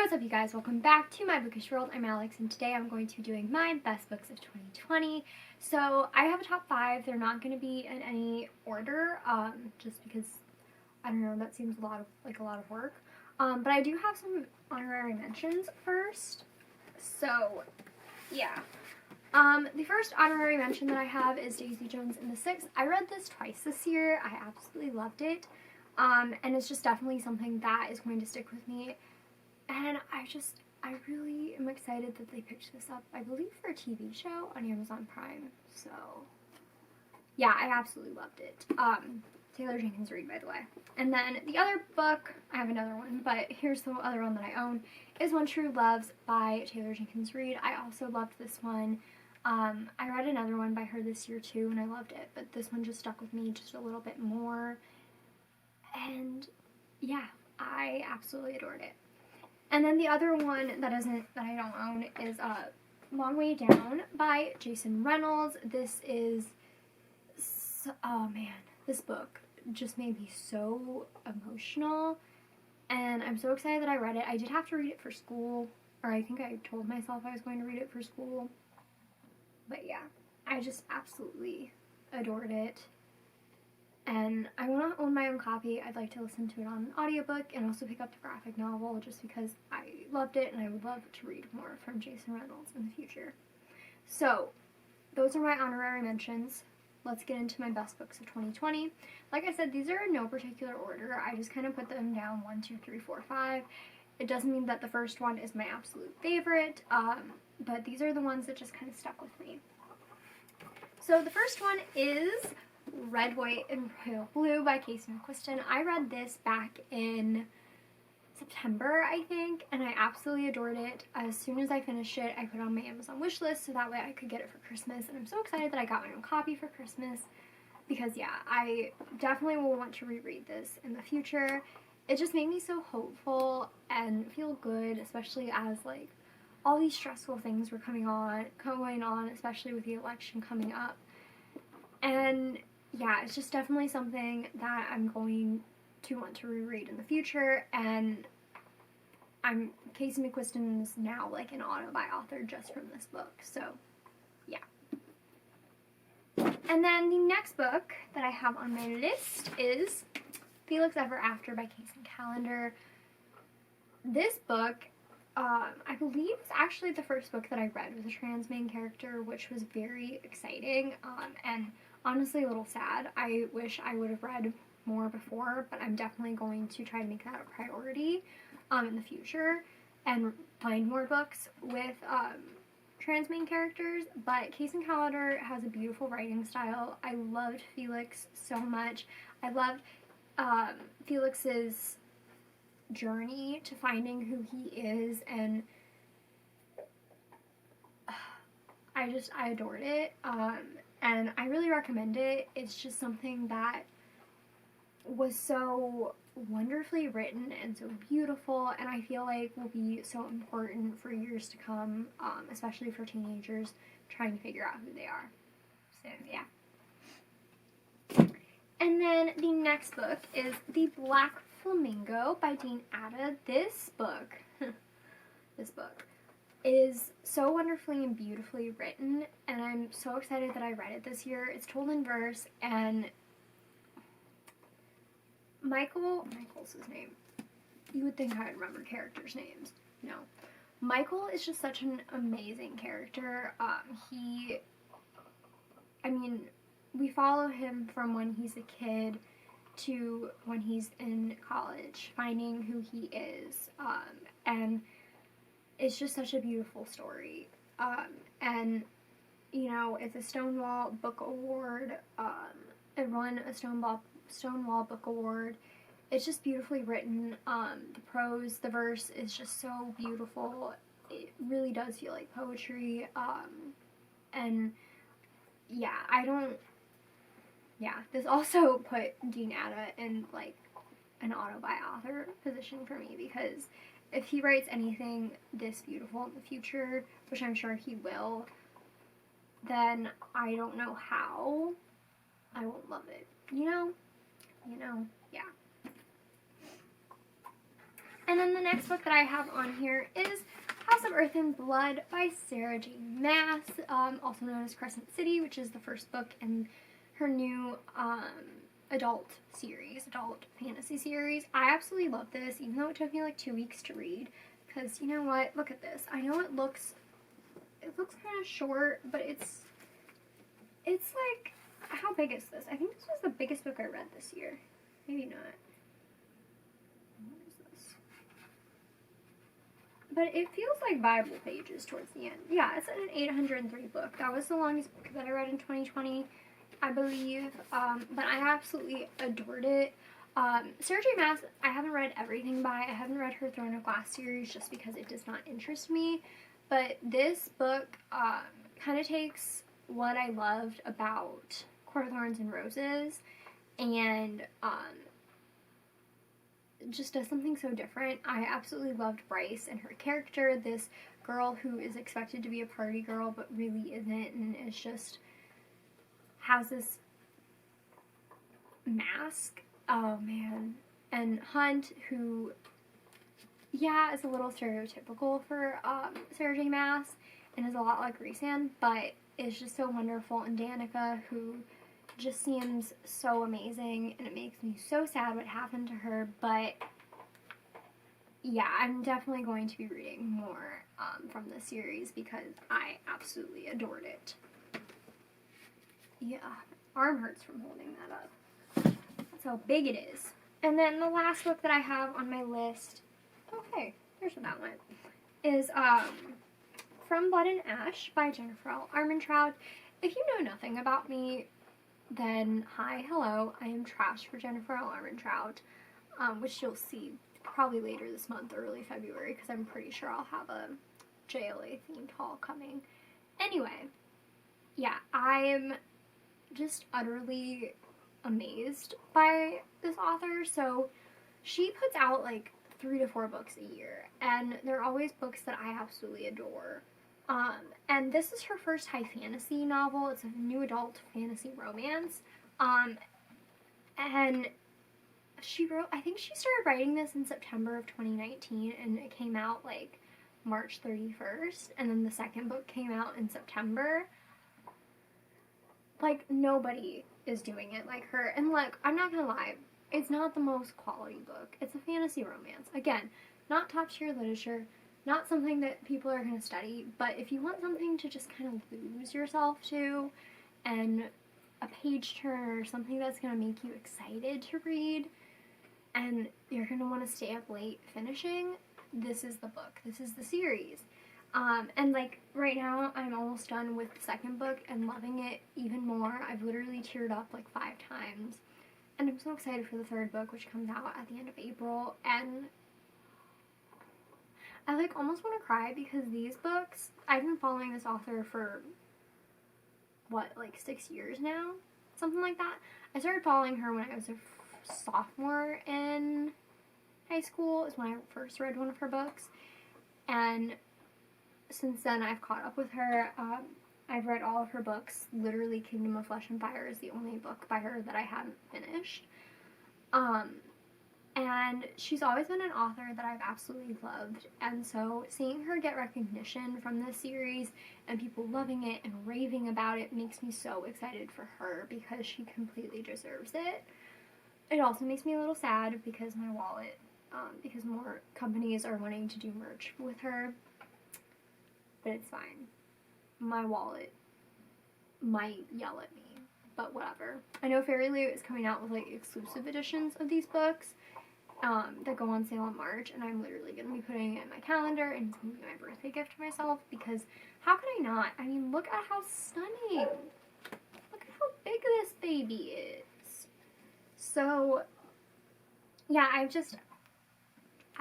what's up you guys? Welcome back to my bookish world. I'm Alex and today I'm going to be doing my best books of 2020. So I have a top 5. They're not going to be in any order, just because, I don't know, that seems a lot of work. But I do have some honorary mentions first. So, yeah. The first honorary mention that I have is Daisy Jones and the Six. I read this twice this year. I absolutely loved it. And it's just definitely something that is going to stick with me. And I really am excited that they picked this up, I believe, for a TV show on Amazon Prime. So, yeah, I absolutely loved it. Taylor Jenkins Reid, by the way. And then the other book, I have another one, but here's the other one that I own, is One True Loves by Taylor Jenkins Reid. I also loved this one. I read another one by her this year too, and I loved it, but this one just stuck with me just a little bit more. And yeah, I absolutely adored it. And then the other one that I don't own is Long Way Down by Jason Reynolds. This is, oh man, this book just made me so emotional, and I'm so excited that I read it. I did have to read it for school, or I think I told myself I was going to read it for school, but yeah, I just absolutely adored it. And I want to own my own copy. I'd like to listen to it on an audiobook and also pick up the graphic novel just because I loved it and I would love to read more from Jason Reynolds in the future. So, those are my honorary mentions. Let's get into my best books of 2020. Like I said, these are in no particular order. I just kind of put them down 1, 2, 3, 4, 5. It doesn't mean that the first one is my absolute favorite, but these are the ones that just kind of stuck with me. So the first one is Red, White, and Royal Blue by Casey McQuiston. I read this back in September, I think, and I absolutely adored it. As soon as I finished it, I put it on my Amazon wish list so that way I could get it for Christmas, and I'm so excited that I got my own copy for Christmas because, yeah, I definitely will want to reread this in the future. It just made me so hopeful and feel good, especially as, like, all these stressful things were going on, especially with the election coming up. And yeah, it's just definitely something that I'm going to want to reread in the future, and Casey McQuiston is now like an auto-buy author just from this book, so yeah. And then the next book that I have on my list is Felix Ever After by Casey Calendar. This book, I believe, is actually the first book that I read with a trans main character, which was very exciting, and honestly a little sad. I wish I would have read more before, but I'm definitely going to try to make that a priority in the future and find more books with trans main characters. But Casey Calendar has a beautiful writing style. I loved Felix so much. I loved Felix's journey to finding who he is, and I adored it. And I really recommend it. It's just something that was so wonderfully written and so beautiful, and I feel like will be so important for years to come, especially for teenagers trying to figure out who they are. So, yeah. And then the next book is The Black Flamingo by Dean Atta. This book is so wonderfully and beautifully written, and I'm so excited that I read it this year. It's told in verse, and Michael's his name. You would think I would remember characters' names. No. Michael is just such an amazing character. We follow him from when he's a kid to when he's in college, finding who he is, and it's just such a beautiful story, and, you know, it's a Stonewall Book Award, it won a Stonewall Book Award. It's just beautifully written. The prose, the verse is just so beautiful. It really does feel like poetry, and yeah, this also put Dean Atta in, like, an auto-buy author position for me, because if he writes anything this beautiful in the future, which I'm sure he will, then I don't know how I won't love it. You know, yeah. And then the next book that I have on here is House of Earth and Blood by Sarah J. Maas, also known as Crescent City, which is the first book in her new adult fantasy series. I absolutely love this, even though it took me like 2 weeks to read, because you know what? Look at this. I know it looks kind of short, but it's like, how big is this? I think this was the biggest book I read this year. Maybe not. What is this? But it feels like Bible pages towards the end. Yeah, it's an 803 book. That was the longest book that I read in 2020, I believe. But I absolutely adored it. Sarah J. Maas, I haven't read everything by. I haven't read her Throne of Glass series just because it does not interest me. But this book kind of takes what I loved about Court of Thorns and Roses and just does something so different. I absolutely loved Bryce and her character, this girl who is expected to be a party girl but really isn't, and is just has this mask. Oh man. And Hunt, who, yeah, is a little stereotypical for Sarah J. Maas and is a lot like Rhysand, but is just so wonderful. And Danica, who just seems so amazing, and it makes me so sad what happened to her, but yeah, I'm definitely going to be reading more from this series because I absolutely adored it. Yeah, arm hurts from holding that up. That's how big it is. And then the last book that I have on my list, okay, there's what that went, is From Blood and Ash by Jennifer L. Armentrout. If you know nothing about me, then hi, hello, I am trash for Jennifer L. Armentrout, which you'll see probably later this month, early February, because I'm pretty sure I'll have a JLA themed haul coming. Anyway, yeah, I'm just utterly amazed by this author. So she puts out like 3 to 4 books a year, and they're always books that I absolutely adore. And this is her first high fantasy novel. It's a new adult fantasy romance. And she wrote, I think she started writing this in September of 2019, and it came out like March 31st, and then the second book came out in September. Like, nobody is doing it like her. And look, I'm not gonna lie, it's not the most quality book. It's a fantasy romance. Again, not top tier literature, not something that people are going to study, but if you want something to just kind of lose yourself to, and a page turner, something that's going to make you excited to read, and you're going to want to stay up late finishing, this is the book. This is the series. And like right now, I'm almost done with the second book and loving it even more. I've literally teared up like 5 times. And I'm so excited for the third book, which comes out at the end of April, and I like almost want to cry because these books, I've been following this author for what, like 6 years now? Something like that. I started following her when I was a sophomore in high school, is when I first read one of her books. And since then I've caught up with her. I've read all of her books. Literally Kingdom of Flesh and Fire is the only book by her that I haven't finished. And she's always been an author that I've absolutely loved, and so seeing her get recognition from this series and people loving it and raving about it makes me so excited for her because she completely deserves it. It also makes me a little sad because my wallet, because more companies are wanting to do merch with her, but it's fine. My wallet might yell at me, but whatever. I know Fairy Loot is coming out with like exclusive editions of these books that go on sale in March, and I'm literally going to be putting it in my calendar, and it's going to be my birthday gift to myself, because how could I not? I mean, look at how stunning. Look at how big this baby is. So, yeah, I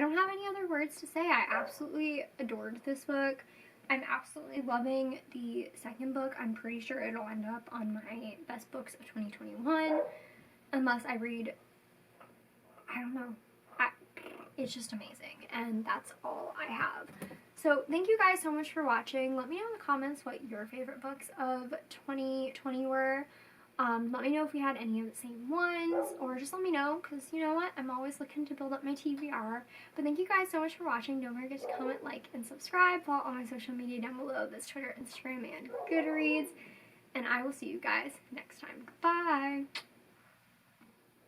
don't have any other words to say. I absolutely adored this book. I'm absolutely loving the second book. I'm pretty sure it'll end up on my best books of 2021, unless I read, I don't know. It's just amazing, and that's all I have. So thank you guys so much for watching. Let me know in the comments what your favorite books of 2020 were. Let me know if we had any of the same ones, or just let me know, because you know what, I'm always looking to build up my TBR. But thank you guys so much for watching. Don't forget to comment, like, and subscribe. Follow all my social media down below. That's Twitter, Instagram, and Goodreads. And I will see you guys next time. Bye!